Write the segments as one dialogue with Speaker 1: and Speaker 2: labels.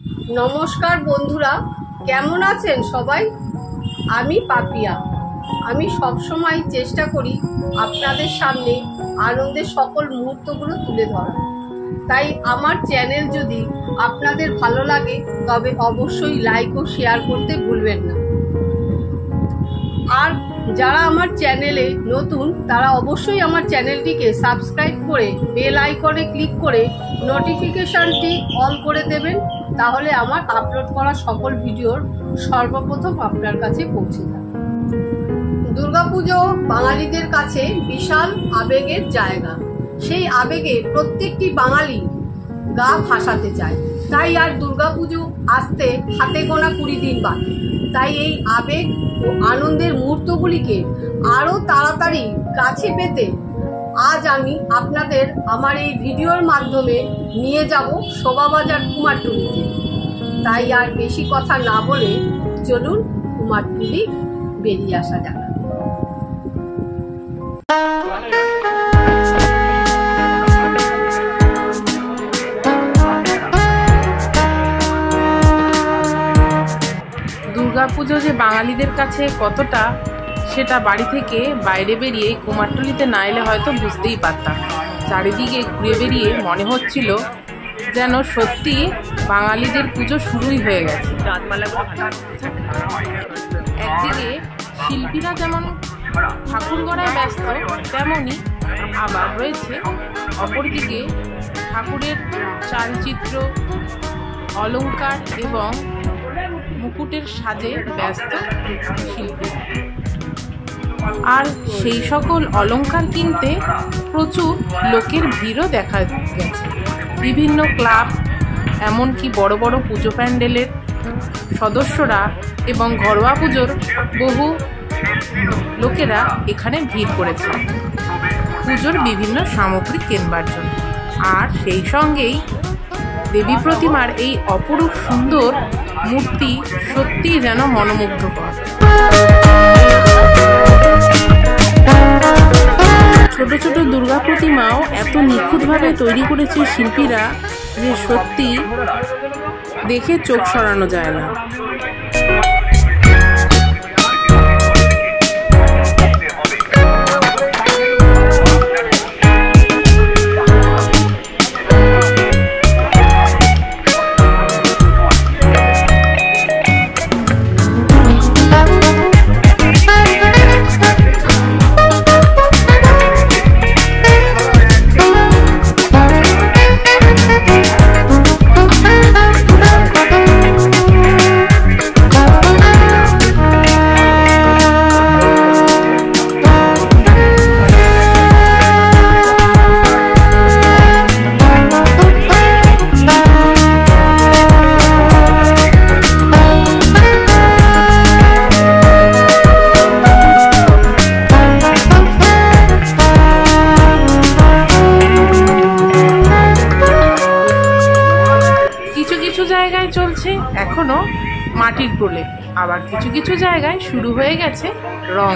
Speaker 1: নমস্কার বন্ধুরা, কেমন আছেন সবাই? আমি পাপিয়া। আমি সবসময় চেষ্টা করি আপনাদের সামনে আনন্দের সকল মুহূর্তগুলো তুলে ধরা। তাই আমার চ্যানেল যদি আপনাদের ভালো লাগে তবে অবশ্যই লাইক ও শেয়ার করতে ভুলবেন না। আর যারা আমার চ্যানেলে নতুন তারা অবশ্যই আমার চ্যানেলটিকে সাবস্ক্রাইব করে বেল আইকনে ক্লিক করে নোটিফিকেশনটি অন করে দেবেন। তাহলে আমার আপলোড করা সকল ভিডিওর সর্বপ্রথম আপনার কাছে পৌঁছে যাবে। দুর্গাপুজো বাঙালিদের কাছে বিশাল আবেগের জায়গা। সেই আবেগে প্রত্যেকটি বাঙালি গা ভাসাতে চায়। তাই আর দুর্গাপুজো আসতে হাতে গোনা 20 দিন বাকি। তাই এই আবেগ ও আনন্দের মুহূর্তগুলিকে আরো তাড়াতাড়ি কাছে পেতে আজ আমি আপনাদের আমার এই ভিডিওর মাধ্যমে নিয়ে যাব শোভাবাজার কুমারটুলিতে। তাই আর বেশি কথা না বলে চলুন কুমারটুলি বেরিয়ে আসা যাক।
Speaker 2: দুর্গাপুজো যে বাঙালিদের কাছে কতটা, সেটা বাড়ি থেকে বাইরে বেরিয়ে কুমারটুলিতে না এলে হয়তো বুঝতেই পারতাম। চারিদিকে ঘুরে বেরিয়ে মনে হচ্ছিল যেন সত্যি বাঙালিদের পুজো শুরুই হয়ে গেছে। একদিকে শিল্পীরা যেমন ঠাকুর গড়ায় ব্যস্ত, তেমনই আবার রয়েছে অপরদিকে ঠাকুরের চালচিত্র, অলংকার এবং মুকুটের সাজে ব্যস্ত শিল্পী। আর সেই সকল অলংকার কিনতে প্রচুর লোকের ভিড়ও দেখা গেছে। বিভিন্ন ক্লাব, এমনকি বড় বড় পুজো প্যান্ডেলের সদস্যরা এবং ঘরোয়া পুজোর বহু লোকেরা এখানে ভিড় করেছে পুজোর বিভিন্ন সামগ্রী কেনবার জন্য। আর সেই সঙ্গেই দেবী প্রতিমার এই অপরূপ সুন্দর মূর্তি সত্যিই যেন মনোমুগ্ধকর। ছোট ছোট দুর্গা প্রতিমাও এত নিখুঁতভাবে তৈরি করেছে শিল্পীরা যে সত্যি দেখে চোখ সরানো যায় না। কিছু জায়গায় চলছে এখনো মাটির প্রলেপ, আবার কিছু কিছু জায়গায় শুরু হয়ে গেছে রং।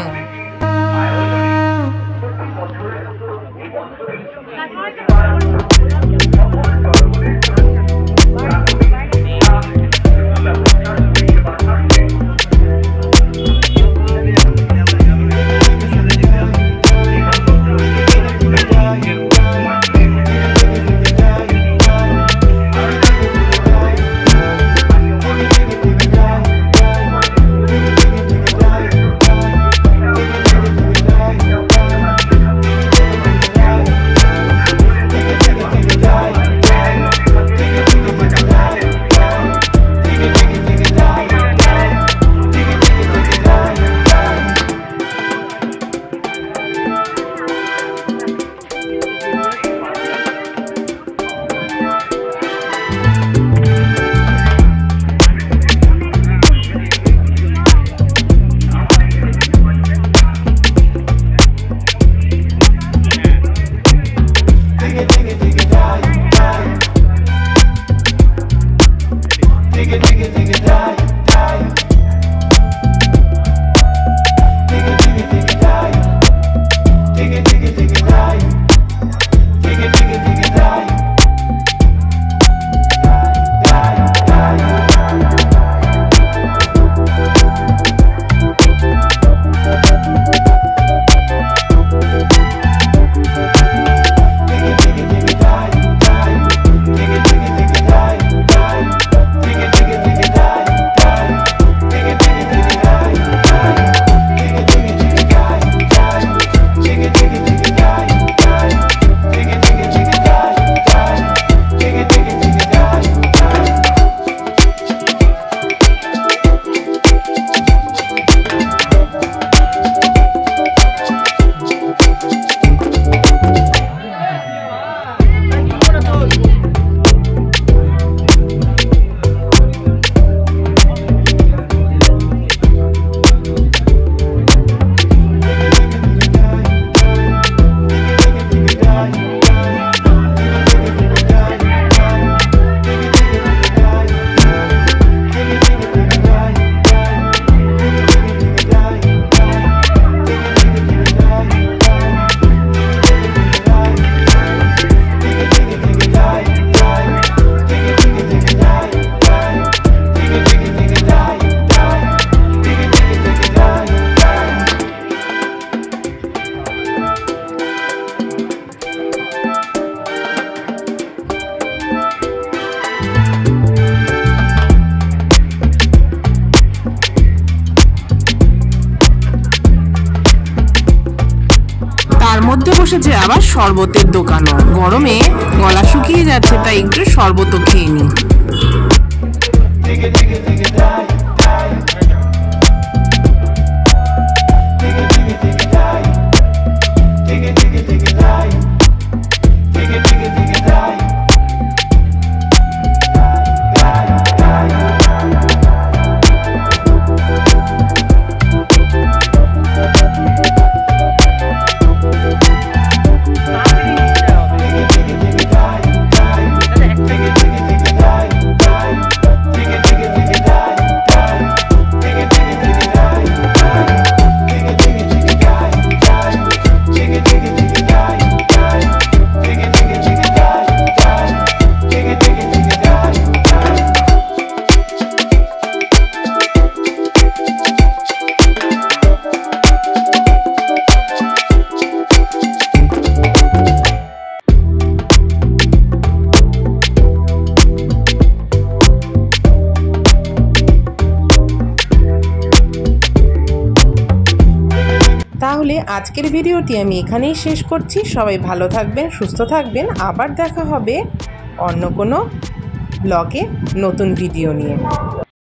Speaker 2: বসেছে আবার শরবতের দোকানও। গরমে গলা শুকিয়ে যাচ্ছে, তাই একটু শরবতও খেয়ে নিই। তাহলে আজকের ভিডিওটি আমি এখানেই শেষ করছি। সবাই ভালো থাকবেন, সুস্থ থাকবেন। আবার দেখা হবে অন্য কোনো ব্লগে নতুন ভিডিও নিয়ে।